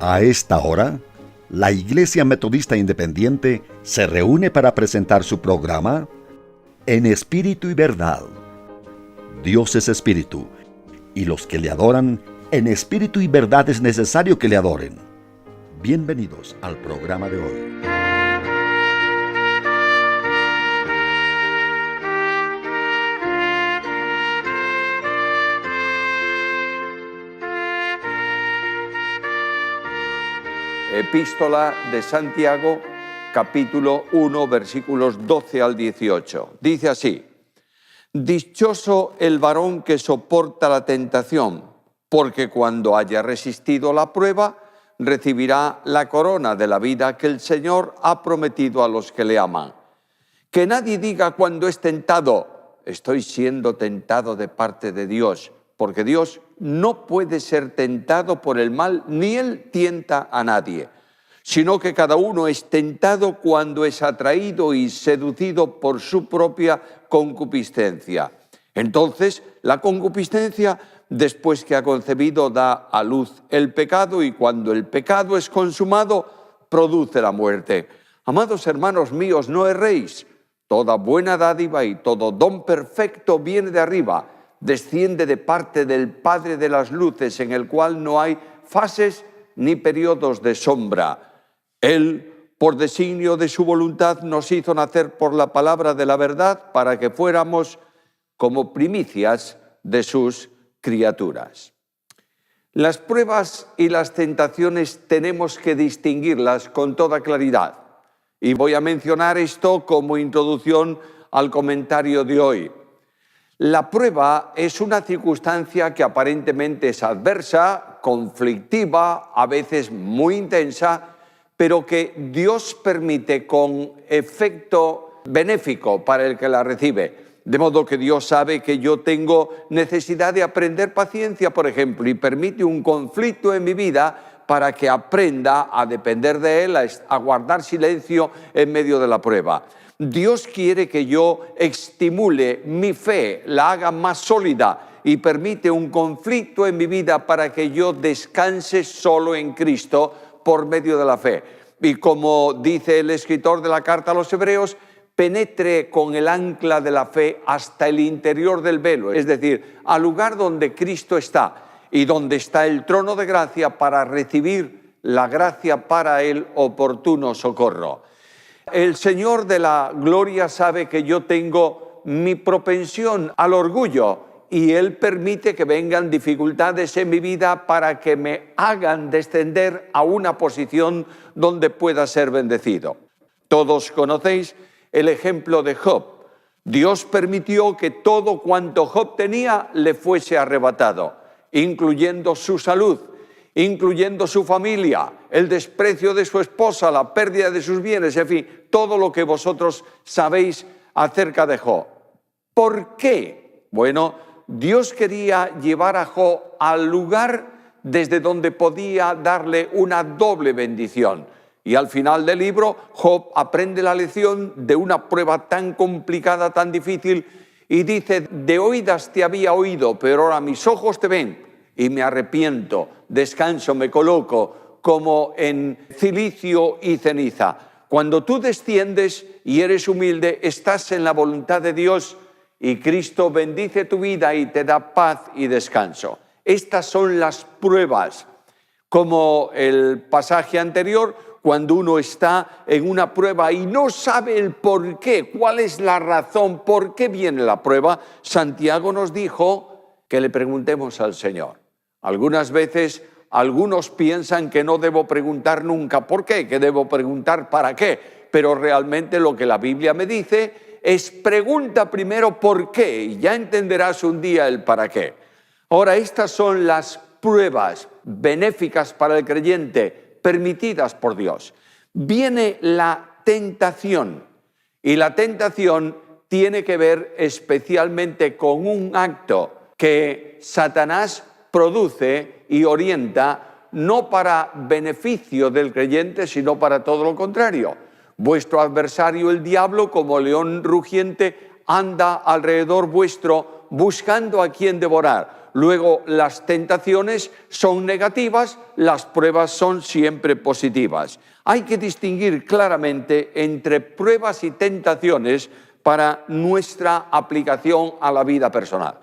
A esta hora, la Iglesia Metodista Independiente se reúne para presentar su programa En Espíritu y Verdad. Dios es Espíritu, y los que le adoran en espíritu y verdad es necesario que le adoren. Bienvenidos al programa de hoy. Epístola de Santiago, capítulo 1, versículos 12 al 18. Dice así: Dichoso el varón que soporta la tentación, porque cuando haya resistido la prueba, recibirá la corona de la vida que el Señor ha prometido a los que le aman. Que nadie diga cuando es tentado: estoy siendo tentado de parte de Dios, porque Dios no puede ser tentado por el mal, ni Él tienta a nadie, sino que cada uno es tentado cuando es atraído y seducido por su propia concupiscencia. Entonces, la concupiscencia, después que ha concebido, da a luz el pecado, y cuando el pecado es consumado, produce la muerte. Amados hermanos míos, no erréis. Toda buena dádiva y todo don perfecto viene de arriba, desciende de parte del Padre de las luces, en el cual no hay fases ni periodos de sombra. Él, por designio de su voluntad, nos hizo nacer por la palabra de la verdad, para que fuéramos como primicias de sus criaturas. Las pruebas y las tentaciones tenemos que distinguirlas con toda claridad. Y voy a mencionar esto como introducción al comentario de hoy. La prueba es una circunstancia que aparentemente es adversa, conflictiva, a veces muy intensa, pero que Dios permite con efecto benéfico para el que la recibe. De modo que Dios sabe que yo tengo necesidad de aprender paciencia, por ejemplo, y permite un conflicto en mi vida para que aprenda a depender de Él, a guardar silencio en medio de la prueba. Dios quiere que yo estimule mi fe, la haga más sólida, y permite un conflicto en mi vida para que yo descanse solo en Cristo por medio de la fe. Y como dice el escritor de la carta a los Hebreos, penetre con el ancla de la fe hasta el interior del velo, es decir, al lugar donde Cristo está y donde está el trono de gracia, para recibir la gracia para el oportuno socorro. El Señor de la gloria sabe que yo tengo mi propensión al orgullo, y Él permite que vengan dificultades en mi vida para que me hagan descender a una posición donde pueda ser bendecido. Todos conocéis el ejemplo de Job. Dios permitió que todo cuanto Job tenía le fuese arrebatado, incluyendo su salud, incluyendo su familia, el desprecio de su esposa, la pérdida de sus bienes, en fin, todo lo que vosotros sabéis acerca de Job. ¿Por qué? Bueno, Dios quería llevar a Job al lugar desde donde podía darle una doble bendición. Y al final del libro, Job aprende la lección de una prueba tan complicada, tan difícil, y dice: de oídas te había oído, pero ahora mis ojos te ven, y me arrepiento, descanso, me coloco como en cilicio y ceniza. Cuando tú desciendes y eres humilde, estás en la voluntad de Dios, y Cristo bendice tu vida y te da paz y descanso. Estas son las pruebas. Como el pasaje anterior, cuando uno está en una prueba y no sabe el por qué, cuál es la razón, por qué viene la prueba, Santiago nos dijo que le preguntemos al Señor. Algunas veces algunos piensan que no debo preguntar nunca por qué, que debo preguntar para qué, pero realmente lo que la Biblia me dice es: pregunta primero por qué, y ya entenderás un día el para qué. Ahora, estas son las pruebas benéficas para el creyente, permitidas por Dios. Viene la tentación, y la tentación tiene que ver especialmente con un acto que Satanás produce y orienta, no para beneficio del creyente, sino para todo lo contrario. Vuestro adversario, el diablo, como león rugiente, anda alrededor vuestro buscando a quien devorar. Luego, las tentaciones son negativas, las pruebas son siempre positivas. Hay que distinguir claramente entre pruebas y tentaciones para nuestra aplicación a la vida personal.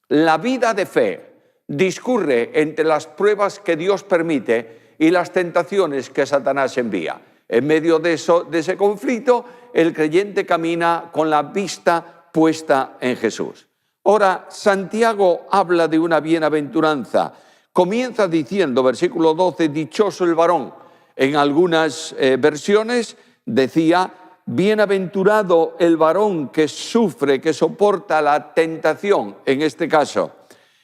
La vida de fe discurre entre las pruebas que Dios permite y las tentaciones que Satanás envía. En medio de ese conflicto, el creyente camina con la vista puesta en Jesús. Ahora, Santiago habla de una bienaventuranza. Comienza diciendo, versículo 12, dichoso el varón. En algunas versiones decía, bienaventurado el varón que sufre, que soporta la tentación, en este caso.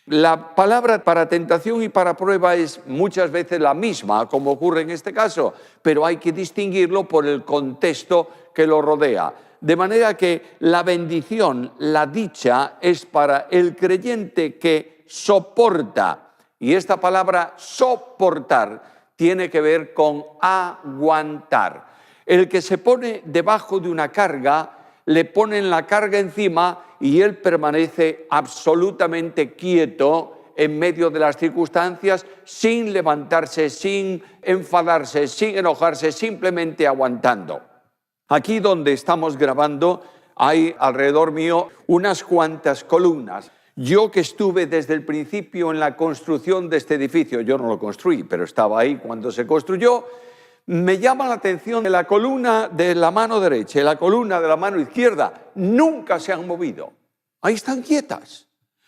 La palabra para tentación y para prueba es muchas veces la misma, como ocurre en este caso, pero hay que distinguirlo por el contexto que lo rodea. De manera que la bendición, la dicha, es para el creyente que soporta. Y esta palabra soportar tiene que ver con aguantar. El que se pone debajo de una carga, le ponen la carga encima y él permanece absolutamente quieto en medio de las circunstancias, sin levantarse, sin enfadarse, sin enojarse, simplemente aguantando. Aquí donde estamos grabando hay alrededor mío unas cuantas columnas. Yo que estuve desde el principio en la construcción de este edificio, yo no lo construí, pero estaba ahí cuando se construyó, me llama la atención que la columna de la mano derecha y la columna de la mano izquierda nunca se han movido. Ahí están quietas.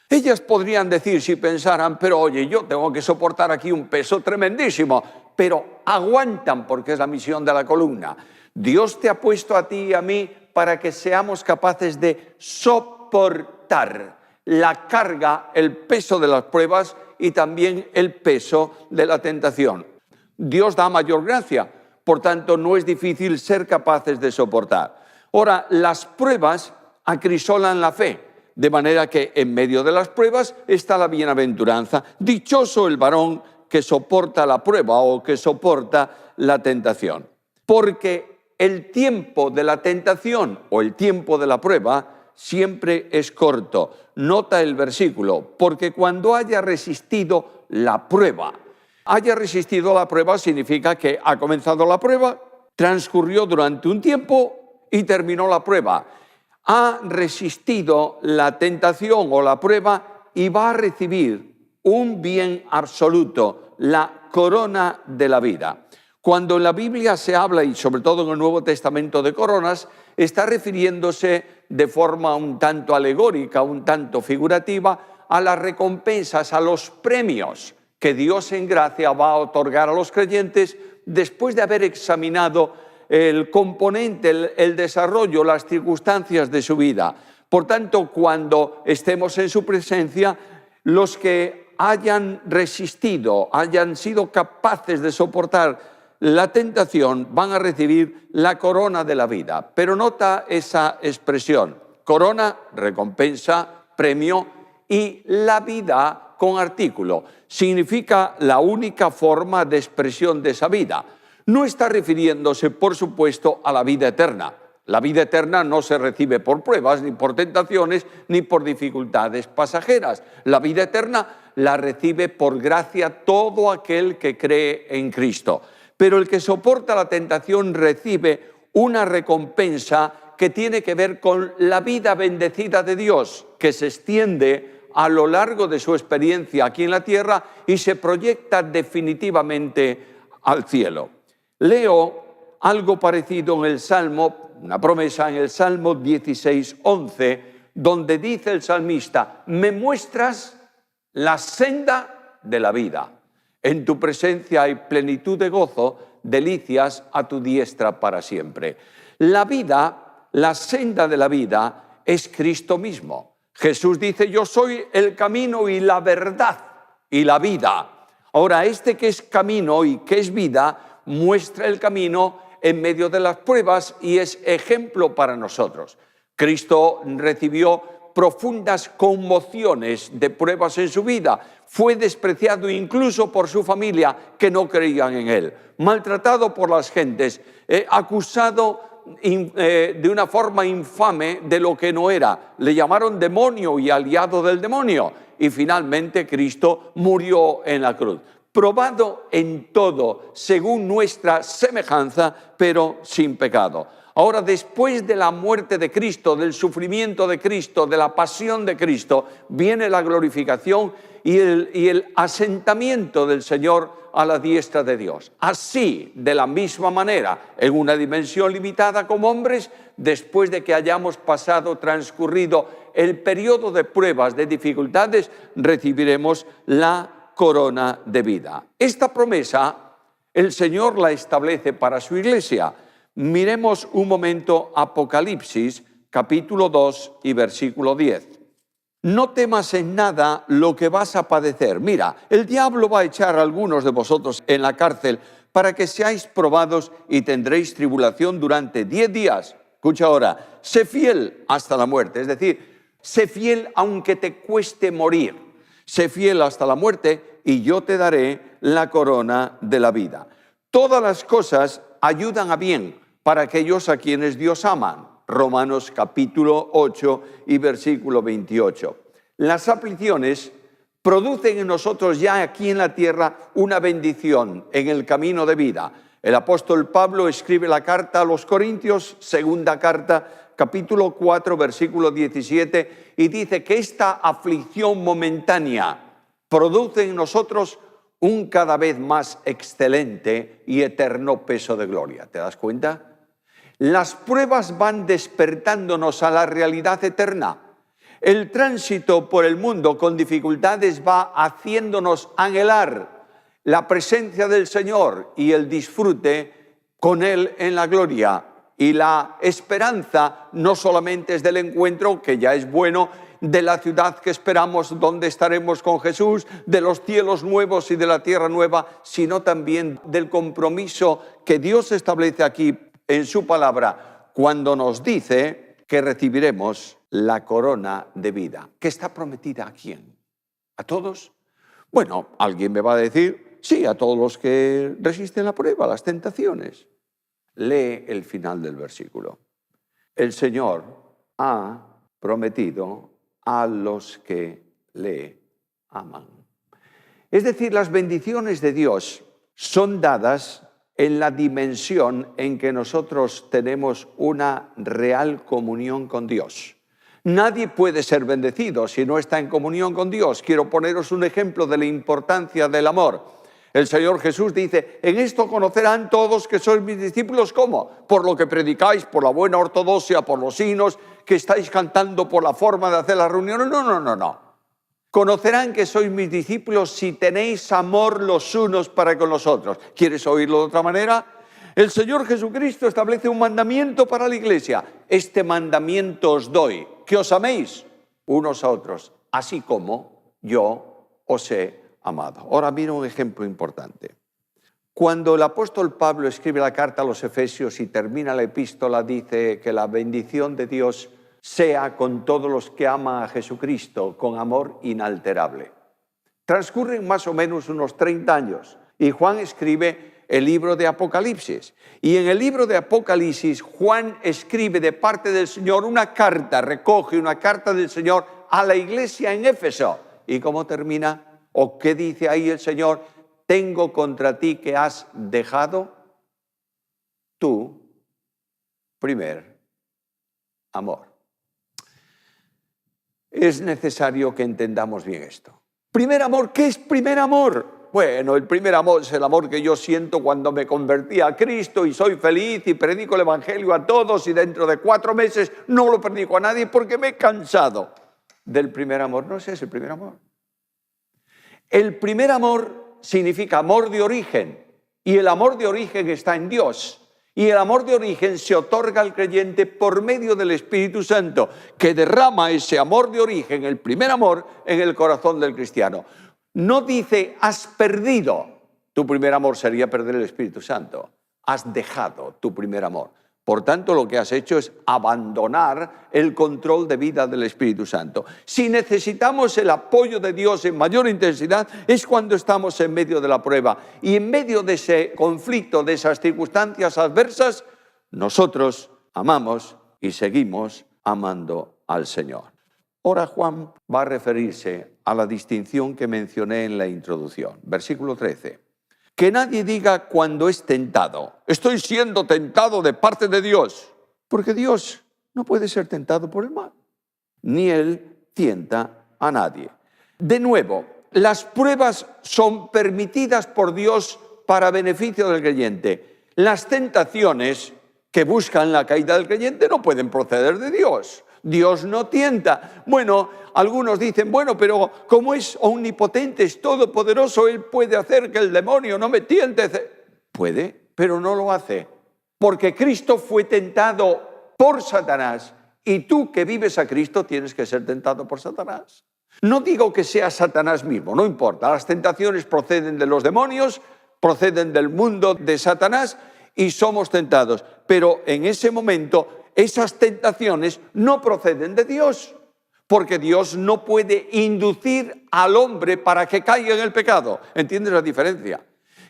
Ellas podrían decir, si pensaran, pero oye, yo tengo que soportar aquí un peso tremendísimo, pero aguantan porque es la misión de la columna. Dios te ha puesto a ti y a mí para que seamos capaces de soportar la carga, el peso de las pruebas y también el peso de la tentación. Dios da mayor gracia, por tanto no es difícil ser capaces de soportar. Ahora, las pruebas acrisolan la fe, de manera que en medio de las pruebas está la bienaventuranza. Dichoso el varón que soporta la prueba o que soporta la tentación. Porque el tiempo de la tentación o el tiempo de la prueba siempre es corto. Nota el versículo, porque cuando haya resistido la prueba. Haya resistido la prueba significa que ha comenzado la prueba, transcurrió durante un tiempo y terminó la prueba. Ha resistido la tentación o la prueba y va a recibir un bien absoluto, la corona de la vida. Cuando en la Biblia se habla, y sobre todo en el Nuevo Testamento, de coronas, está refiriéndose de forma un tanto alegórica, un tanto figurativa, a las recompensas, a los premios que Dios en gracia va a otorgar a los creyentes después de haber examinado el componente, el desarrollo, las circunstancias de su vida. Por tanto, cuando estemos en su presencia, los que hayan resistido, hayan sido capaces de soportar la tentación, van a recibir la corona de la vida. Pero nota esa expresión, corona, recompensa, premio, y la vida con artículo. Significa la única forma de expresión de esa vida. No está refiriéndose, por supuesto, a la vida eterna. La vida eterna no se recibe por pruebas, ni por tentaciones, ni por dificultades pasajeras. La vida eterna la recibe por gracia todo aquel que cree en Cristo. Pero el que soporta la tentación recibe una recompensa que tiene que ver con la vida bendecida de Dios, que se extiende a lo largo de su experiencia aquí en la tierra y se proyecta definitivamente al cielo. Leo algo parecido en el Salmo, una promesa en el Salmo 16:11, donde dice el salmista, me muestras la senda de la vida. En tu presencia hay plenitud de gozo, delicias a tu diestra para siempre. La vida, la senda de la vida, es Cristo mismo. Jesús dice, yo soy el camino y la verdad y la vida. Ahora, este que es camino y que es vida, muestra el camino en medio de las pruebas y es ejemplo para nosotros. Cristo recibió profundas conmociones de pruebas en su vida. Fue despreciado incluso por su familia que no creían en él. Maltratado por las gentes, acusado de una forma infame de lo que no era. Le llamaron demonio y aliado del demonio. Y finalmente Cristo murió en la cruz. Probado en todo, según nuestra semejanza, pero sin pecado. Ahora, después de la muerte de Cristo, del sufrimiento de Cristo, de la pasión de Cristo, viene la glorificación y el asentamiento del Señor a la diestra de Dios. Así, de la misma manera, en una dimensión limitada como hombres, después de que hayamos transcurrido el periodo de pruebas, de dificultades, recibiremos la corona de vida. Esta promesa el Señor la establece para su iglesia. Miremos un momento Apocalipsis, capítulo 2 y versículo 10. No temas en nada lo que vas a padecer. Mira, el diablo va a echar a algunos de vosotros en la cárcel para que seáis probados y tendréis tribulación durante 10 días. Escucha ahora, sé fiel hasta la muerte, es decir, sé fiel aunque te cueste morir. Sé fiel hasta la muerte y yo te daré la corona de la vida. Todas las cosas ayudan a bien para aquellos a quienes Dios ama. Romanos capítulo 8 y versículo 28. Las aflicciones producen en nosotros ya aquí en la tierra una bendición en el camino de vida. El apóstol Pablo escribe la carta a los Corintios, segunda carta, capítulo 4, versículo 17, y dice que esta aflicción momentánea produce en nosotros un cada vez más excelente y eterno peso de gloria. ¿Te das cuenta? Las pruebas van despertándonos a la realidad eterna. El tránsito por el mundo con dificultades va haciéndonos anhelar la presencia del Señor y el disfrute con Él en la gloria. Y la esperanza no solamente es del encuentro, que ya es bueno, de la ciudad que esperamos, donde estaremos con Jesús, de los cielos nuevos y de la tierra nueva, sino también del compromiso que Dios establece aquí en su palabra, cuando nos dice que recibiremos la corona de vida. ¿Que está prometida a quién? ¿A todos? Bueno, alguien me va a decir, sí, a todos los que resisten la prueba, las tentaciones. Lee el final del versículo. El Señor ha prometido a los que le aman. Es decir, las bendiciones de Dios son dadas en la dimensión en que nosotros tenemos una real comunión con Dios. Nadie puede ser bendecido si no está en comunión con Dios. Quiero poneros un ejemplo de la importancia del amor. El Señor Jesús dice, en esto conocerán todos que sois mis discípulos. ¿Cómo? Por lo que predicáis, por la buena ortodoxia, por los himnos que estáis cantando, por la forma de hacer las reuniones. No. Conocerán que sois mis discípulos si tenéis amor los unos para con los otros. ¿Quieres oírlo de otra manera? El Señor Jesucristo establece un mandamiento para la iglesia. Este mandamiento os doy, que os améis unos a otros, así como yo os he amado. Ahora mira un ejemplo importante. Cuando el apóstol Pablo escribe la carta a los Efesios y termina la epístola, dice que la bendición de Dios sea con todos los que aman a Jesucristo con amor inalterable. Transcurren más o menos unos 30 años y Juan escribe el libro de Apocalipsis. Y en el libro de Apocalipsis, Juan escribe de parte del Señor una carta, recoge una carta del Señor a la iglesia en Éfeso. ¿Y cómo termina? ¿O qué dice ahí el Señor? Tengo contra ti que has dejado tu primer amor. Es necesario que entendamos bien esto. Primer amor, ¿qué es primer amor? Bueno, el primer amor es el amor que yo siento cuando me convertí a Cristo y soy feliz y predico el Evangelio a todos y dentro de 4 meses no lo predico a nadie porque me he cansado del primer amor. No, ese es el primer amor. El primer amor significa amor de origen y el amor de origen está en Dios. Y el amor de origen se otorga al creyente por medio del Espíritu Santo, que derrama ese amor de origen, el primer amor, en el corazón del cristiano. No dice, has perdido tu primer amor, sería perder el Espíritu Santo. Has dejado tu primer amor. Por tanto, lo que has hecho es abandonar el control de vida del Espíritu Santo. Si necesitamos el apoyo de Dios en mayor intensidad, es cuando estamos en medio de la prueba. Y en medio de ese conflicto, de esas circunstancias adversas, nosotros amamos y seguimos amando al Señor. Ahora Juan va a referirse a la distinción que mencioné en la introducción. Versículo 13. Que nadie diga cuando es tentado, estoy siendo tentado de parte de Dios, porque Dios no puede ser tentado por el mal, ni Él tienta a nadie. De nuevo, las pruebas son permitidas por Dios para beneficio del creyente. Las tentaciones que buscan la caída del creyente no pueden proceder de Dios. Dios no tienta. Bueno, algunos dicen, bueno, pero como es omnipotente, es todopoderoso, Él puede hacer que el demonio no me tiente. Puede, pero no lo hace. Porque Cristo fue tentado por Satanás y tú que vives a Cristo tienes que ser tentado por Satanás. No digo que sea Satanás mismo, no importa. Las tentaciones proceden de los demonios, proceden del mundo de Satanás y somos tentados. Pero en ese momento esas tentaciones no proceden de Dios, porque Dios no puede inducir al hombre para que caiga en el pecado. ¿Entiendes la diferencia?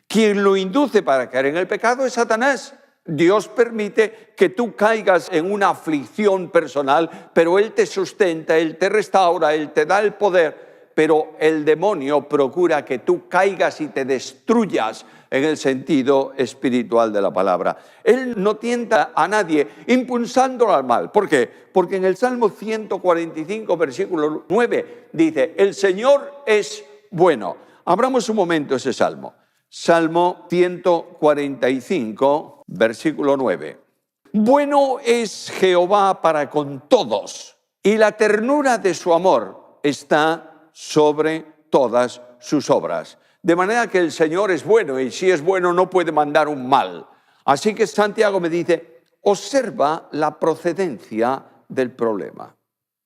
Quien lo induce para caer en el pecado es Satanás. Dios permite que tú caigas en una aflicción personal, pero Él te sustenta, Él te restaura, Él te da el poder, pero el demonio procura que tú caigas y te destruyas en el sentido espiritual de la palabra. Él no tienta a nadie impulsándolo al mal. ¿Por qué? Porque en el Salmo 145, versículo 9, dice, el Señor es bueno. Abramos un momento ese Salmo. Salmo 145, versículo 9. Bueno es Jehová para con todos, y la ternura de su amor está sobre todas sus obras. De manera que el Señor es bueno, y si es bueno no puede mandar un mal. Así que Santiago me dice, observa la procedencia del problema.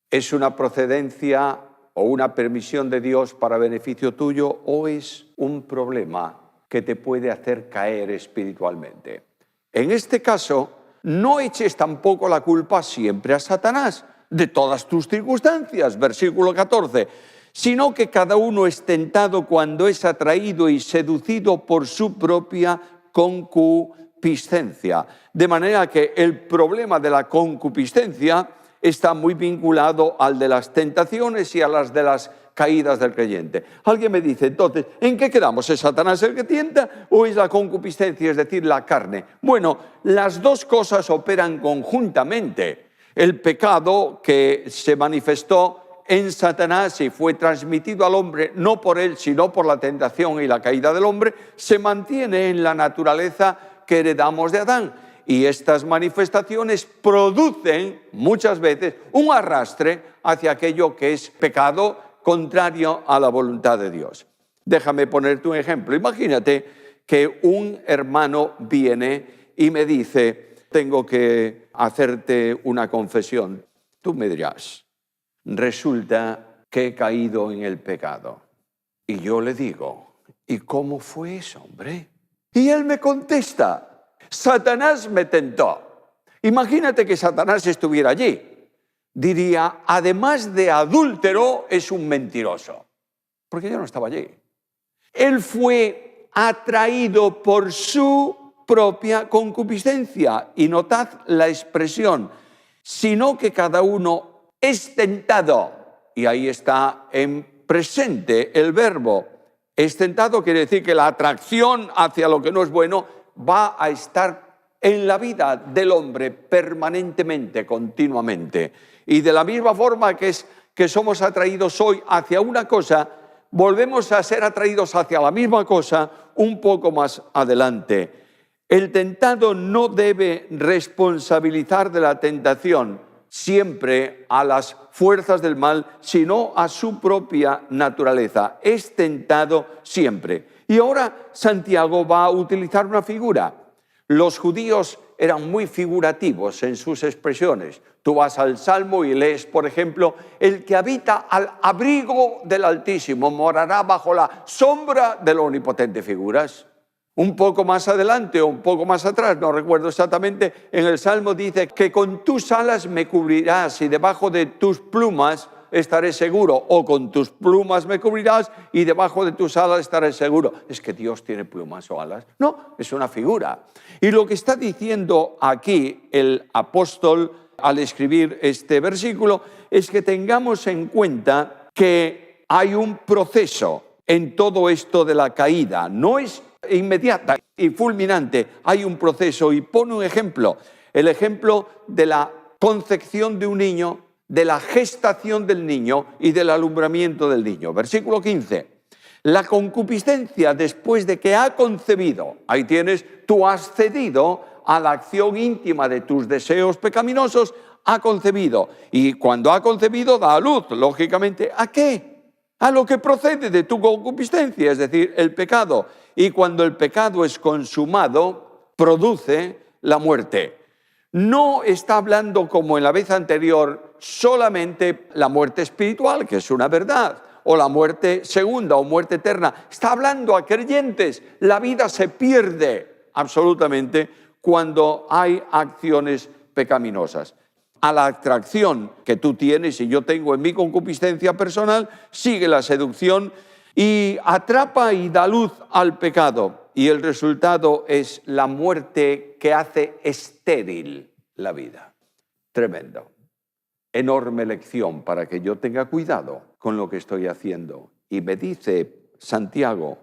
¿Es una procedencia o una permisión de Dios para beneficio tuyo o es un problema que te puede hacer caer espiritualmente? En este caso, no eches tampoco la culpa siempre a Satanás de todas tus circunstancias. Versículo 14. Sino que cada uno es tentado cuando es atraído y seducido por su propia concupiscencia. De manera que el problema de la concupiscencia está muy vinculado al de las tentaciones y a las de las caídas del creyente. Alguien me dice, entonces, ¿en qué quedamos? ¿Es Satanás el que tienta o es la concupiscencia, es decir, la carne? Bueno, las dos cosas operan conjuntamente. El pecado que se manifestó en Satanás y fue transmitido al hombre, no por él, sino por la tentación y la caída del hombre, se mantiene en la naturaleza que heredamos de Adán. Y estas manifestaciones producen muchas veces un arrastre hacia aquello que es pecado contrario a la voluntad de Dios. Déjame ponerte un ejemplo. Imagínate que un hermano viene y me dice, tengo que hacerte una confesión. Tú me dirás, resulta que he caído en el pecado. Y yo le digo, ¿y cómo fue eso, hombre? Y él me contesta, Satanás me tentó. Imagínate que Satanás estuviera allí. Diría, además de adúltero, es un mentiroso. Porque yo no estaba allí. Él fue atraído por su propia concupiscencia. Y notad la expresión, sino que cada uno es tentado. Y ahí está en presente el verbo. Es tentado quiere decir que la atracción hacia lo que no es bueno va a estar en la vida del hombre permanentemente, continuamente. Y de la misma forma que somos atraídos hoy hacia una cosa, volvemos a ser atraídos hacia la misma cosa un poco más adelante. El tentado no debe responsabilizar de la tentación siempre a las fuerzas del mal, sino a su propia naturaleza. Es tentado siempre. Y ahora Santiago va a utilizar una figura. Los judíos eran muy figurativos en sus expresiones. Tú vas al Salmo y lees, por ejemplo, el que habita al abrigo del Altísimo morará bajo la sombra del Omnipotente. Figuras. Un poco más adelante o un poco más atrás, no recuerdo exactamente, en el Salmo dice que con tus alas me cubrirás y debajo de tus plumas estaré seguro, o con tus plumas me cubrirás y debajo de tus alas estaré seguro. ¿Es que Dios tiene plumas o alas? No, es una figura. Y lo que está diciendo aquí el apóstol al escribir este versículo es que tengamos en cuenta que hay un proceso en todo esto de la caída. No es inmediata y fulminante, hay un proceso. Y pone un ejemplo, el ejemplo de la concepción de un niño, de la gestación del niño y del alumbramiento del niño. Versículo 15. La concupiscencia después de que ha concebido, ahí tienes, tú has cedido a la acción íntima de tus deseos pecaminosos, ha concebido. Y cuando ha concebido da a luz, lógicamente, ¿a qué? A lo que procede de tu concupiscencia, es decir, el pecado. Y cuando el pecado es consumado, produce la muerte. No está hablando, como en la vez anterior, solamente la muerte espiritual, que es una verdad, o la muerte segunda o muerte eterna. Está hablando a creyentes. La vida se pierde absolutamente cuando hay acciones pecaminosas. A la atracción que tú tienes y yo tengo en mi concupiscencia personal, sigue la seducción y atrapa y da luz al pecado. Y el resultado es la muerte que hace estéril la vida. Tremendo. Enorme lección para que yo tenga cuidado con lo que estoy haciendo. Y me dice Santiago,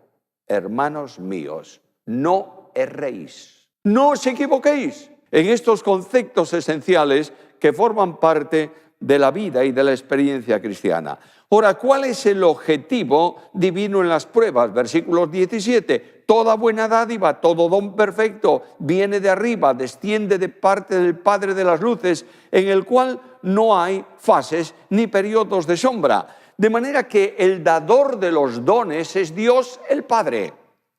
hermanos míos, no erréis, no os equivoquéis en estos conceptos esenciales que forman parte de la vida y de la experiencia cristiana. Ahora, ¿cuál es el objetivo divino en las pruebas? Versículos 17. Toda buena dádiva, todo don perfecto viene de arriba, desciende de parte del Padre de las luces, en el cual no hay fases ni periodos de sombra. De manera que el dador de los dones es Dios el Padre.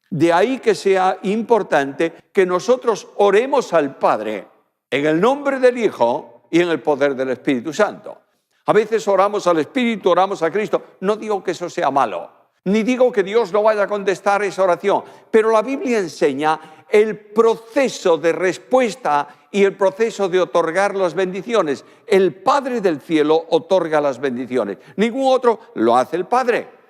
De ahí que sea importante que nosotros oremos al Padre en el nombre del Hijo y en el poder del Espíritu Santo. A veces oramos al Espíritu, oramos a Cristo. No digo que eso sea malo, ni digo que Dios no vaya a contestar esa oración, pero la Biblia enseña el proceso de respuesta y el proceso de otorgar las bendiciones. El Padre del cielo otorga las bendiciones. Ningún otro lo hace el Padre.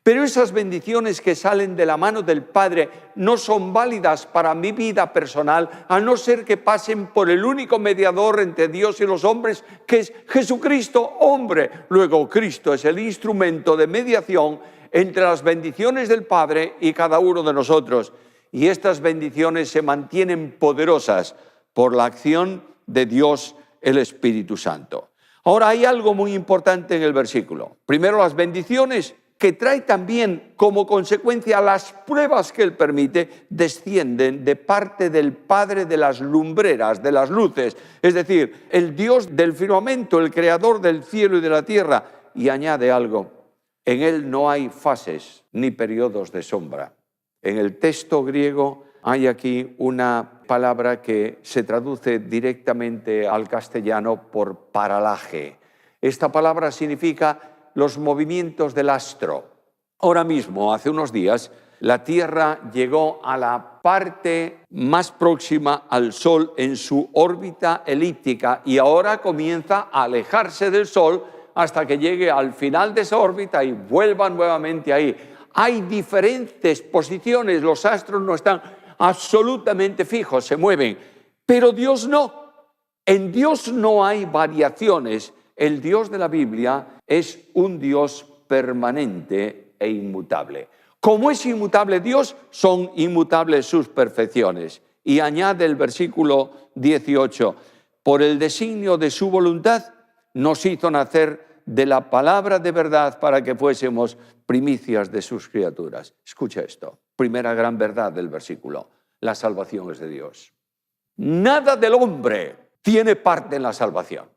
Pero esas bendiciones que salen de la mano del Padre no son válidas para mi vida personal, a no ser que pasen por el único mediador entre Dios y los hombres, que es Jesucristo, hombre. Luego, Cristo es el instrumento de mediación entre las bendiciones del Padre y cada uno de nosotros. Y estas bendiciones se mantienen poderosas por la acción de Dios, el Espíritu Santo. Ahora, hay algo muy importante en el versículo. Primero, las bendiciones que trae también como consecuencia las pruebas que Él permite, descienden de parte del Padre de las lumbreras, de las luces, es decir, el Dios del firmamento, el creador del cielo y de la tierra. Y añade algo, en Él no hay fases ni periodos de sombra. En el texto griego hay aquí una palabra que se traduce directamente al castellano por paralaje. Esta palabra significa los movimientos del astro. Ahora mismo, hace unos días, la Tierra llegó a la parte más próxima al Sol en su órbita elíptica y ahora comienza a alejarse del Sol hasta que llegue al final de esa órbita y vuelva nuevamente ahí. Hay diferentes posiciones, los astros no están absolutamente fijos, se mueven, pero Dios no. En Dios no hay variaciones. El Dios de la Biblia es un Dios permanente e inmutable. Como es inmutable Dios, son inmutables sus perfecciones. Y añade el versículo 18, por el designio de su voluntad nos hizo nacer de la palabra de verdad para que fuésemos primicias de sus criaturas. Escucha esto, primera gran verdad del versículo, la salvación es de Dios. Nada del hombre tiene parte en la salvación.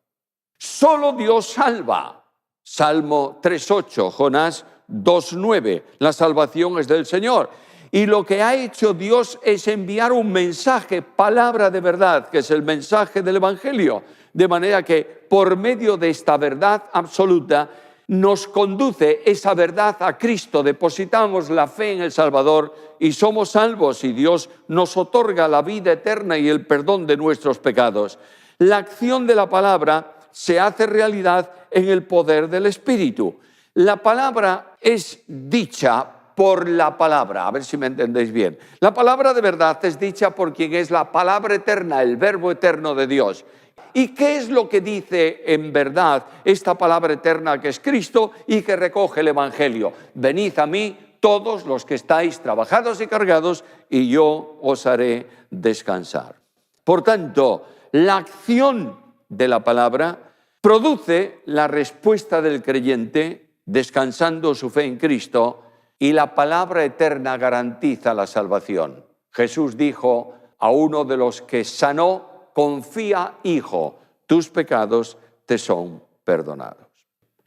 Solo Dios salva. Salmo 3:8, Jonás 2:9, la salvación es del Señor. Y lo que ha hecho Dios es enviar un mensaje, palabra de verdad, que es el mensaje del Evangelio. De manera que por medio de esta verdad absoluta nos conduce esa verdad a Cristo. Depositamos la fe en el Salvador y somos salvos y Dios nos otorga la vida eterna y el perdón de nuestros pecados. La acción de la palabra se hace realidad en el poder del Espíritu. La palabra es dicha por la palabra, a ver si me entendéis bien. La palabra de verdad es dicha por quien es la palabra eterna, el verbo eterno de Dios. ¿Y qué es lo que dice en verdad esta palabra eterna que es Cristo y que recoge el Evangelio? Venid a mí todos los que estáis trabajados y cargados, y yo os haré descansar. Por tanto, la acción de la palabra produce la respuesta del creyente descansando su fe en Cristo, y la palabra eterna garantiza la salvación. Jesús dijo a uno de los que sanó: confía, hijo, tus pecados te son perdonados.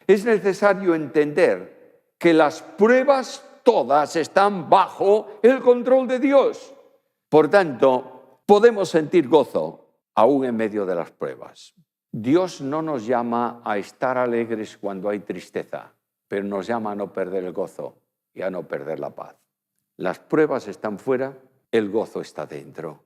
Es necesario entender que las pruebas todas están bajo el control de Dios. Por tanto, podemos sentir gozo aún en medio de las pruebas. Dios no nos llama a estar alegres cuando hay tristeza, pero nos llama a no perder el gozo y a no perder la paz. Las pruebas están fuera, el gozo está dentro.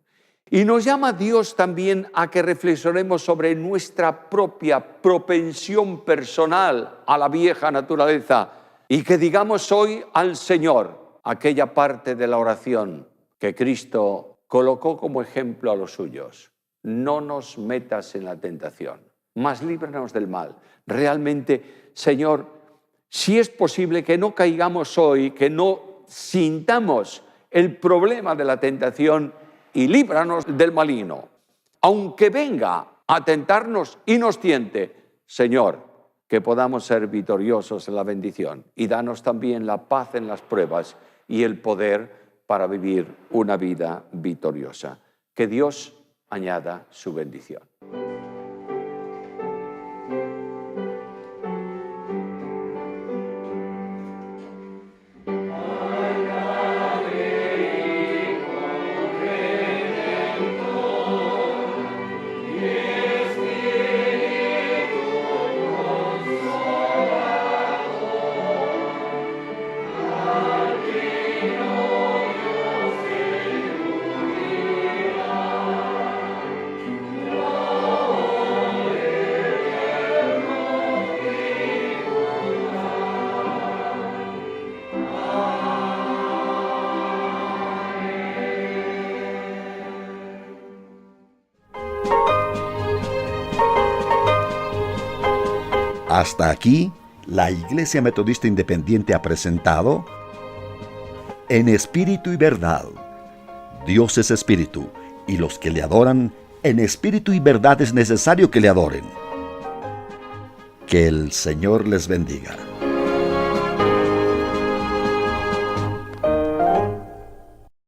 Y nos llama Dios también a que reflexionemos sobre nuestra propia propensión personal a la vieja naturaleza y que digamos hoy al Señor aquella parte de la oración que Cristo colocó como ejemplo a los suyos: no nos metas en la tentación, mas líbranos del mal. Realmente, Señor, si es posible que no caigamos hoy, que no sintamos el problema de la tentación, y líbranos del maligno. Aunque venga a tentarnos y nos tiente, Señor, que podamos ser victoriosos en la bendición, y danos también la paz en las pruebas y el poder para vivir una vida victoriosa. Que Dios añada su bendición. Hasta aquí, la Iglesia Metodista Independiente ha presentado En Espíritu y Verdad. Dios es Espíritu, y los que le adoran en espíritu y verdad es necesario que le adoren. Que el Señor les bendiga.